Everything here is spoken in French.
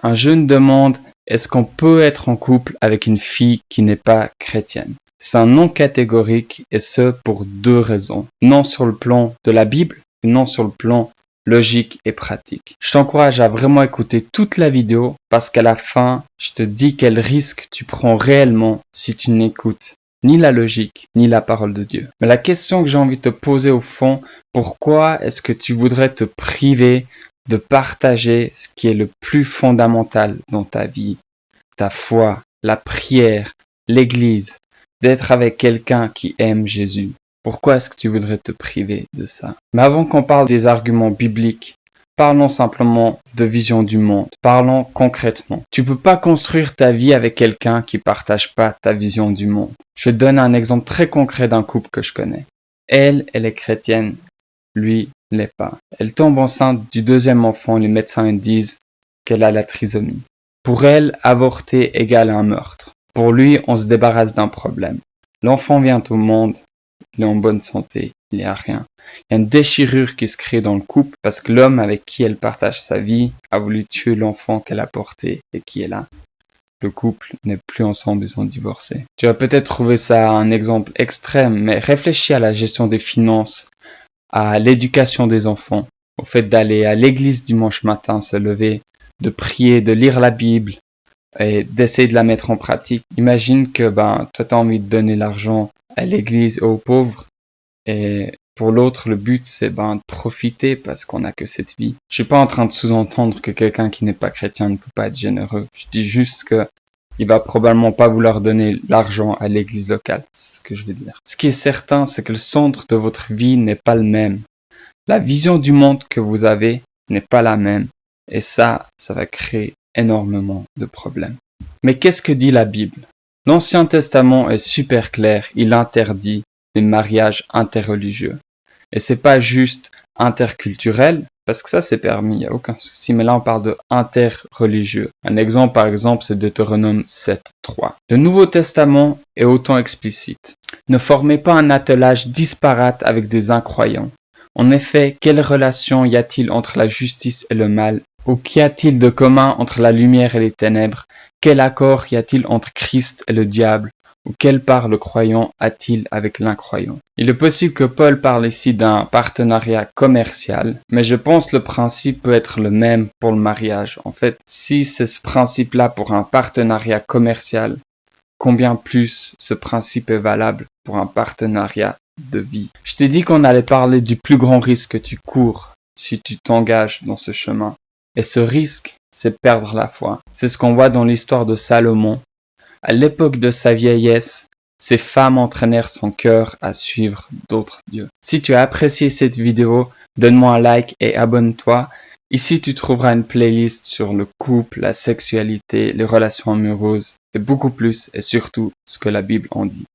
Un jeune demande, est-ce qu'on peut être en couple avec une fille qui n'est pas chrétienne? C'est un non catégorique et ce pour deux raisons. Non sur le plan de la Bible et non sur le plan logique et pratique. Je t'encourage à vraiment écouter toute la vidéo parce qu'à la fin, je te dis quel risque tu prends réellement si tu n'écoutes ni la logique ni la parole de Dieu. Mais la question que j'ai envie de te poser au fond, pourquoi est-ce que tu voudrais te priver de partager ce qui est le plus fondamental dans ta vie, ta foi, la prière, l'église, d'être avec quelqu'un qui aime Jésus? Pourquoi est-ce que tu voudrais te priver de ça? Mais avant qu'on parle des arguments bibliques, parlons simplement de vision du monde. Parlons concrètement. Tu peux pas construire ta vie avec quelqu'un qui partage pas ta vision du monde. Je te donne un exemple très concret d'un couple que je connais. Elle est chrétienne, lui l'est pas. Elle tombe enceinte du deuxième enfant, les médecins disent qu'elle a la trisomie. Pour elle, avorter égale un meurtre. Pour lui, on se débarrasse d'un problème. L'enfant vient au monde, il est en bonne santé, il n'y a rien. Il y a une déchirure qui se crée dans le couple parce que l'homme avec qui elle partage sa vie a voulu tuer l'enfant qu'elle a porté et qui est là. Le couple n'est plus ensemble, ils ont divorcé. Tu vas peut-être trouver ça un exemple extrême, mais réfléchis à la gestion des finances, à l'éducation des enfants, au fait d'aller à l'église dimanche matin, se lever, de prier, de lire la Bible et d'essayer de la mettre en pratique. Imagine que toi tu as envie de donner l'argent à l'église aux pauvres et pour l'autre le but c'est de profiter parce qu'on n'a que cette vie. Je suis pas en train de sous-entendre que quelqu'un qui n'est pas chrétien ne peut pas être généreux. Je dis juste que il va probablement pas vouloir donner l'argent à l'église locale, c'est ce que je veux dire. Ce qui est certain, c'est que le centre de votre vie n'est pas le même. La vision du monde que vous avez n'est pas la même. Et ça va créer énormément de problèmes. Mais qu'est-ce que dit la Bible? L'Ancien Testament est super clair, il interdit les mariages interreligieux. Et c'est pas juste interculturel, parce que ça c'est permis, il n'y a aucun souci, mais là on parle de interreligieux. Un exemple par exemple c'est Deutéronome 7.3. Le Nouveau Testament est autant explicite. Ne formez pas un attelage disparate avec des incroyants. En effet, quelle relation y a-t-il entre la justice et le mal? Ou qu'y a-t-il de commun entre la lumière et les ténèbres? Quel accord y a-t-il entre Christ et le diable? Ou quelle part le croyant a-t-il avec l'incroyant? Il est possible que Paul parle ici d'un partenariat commercial, mais je pense que le principe peut être le même pour le mariage. En fait, si c'est ce principe-là pour un partenariat commercial, combien plus ce principe est valable pour un partenariat de vie? Je t'ai dit qu'on allait parler du plus grand risque que tu cours si tu t'engages dans ce chemin. Et ce risque, c'est perdre la foi. C'est ce qu'on voit dans l'histoire de Salomon. À l'époque de sa vieillesse, ces femmes entraînèrent son cœur à suivre d'autres dieux. Si tu as apprécié cette vidéo, donne-moi un like et abonne-toi. Ici, tu trouveras une playlist sur le couple, la sexualité, les relations amoureuses et beaucoup plus, et surtout ce que la Bible en dit.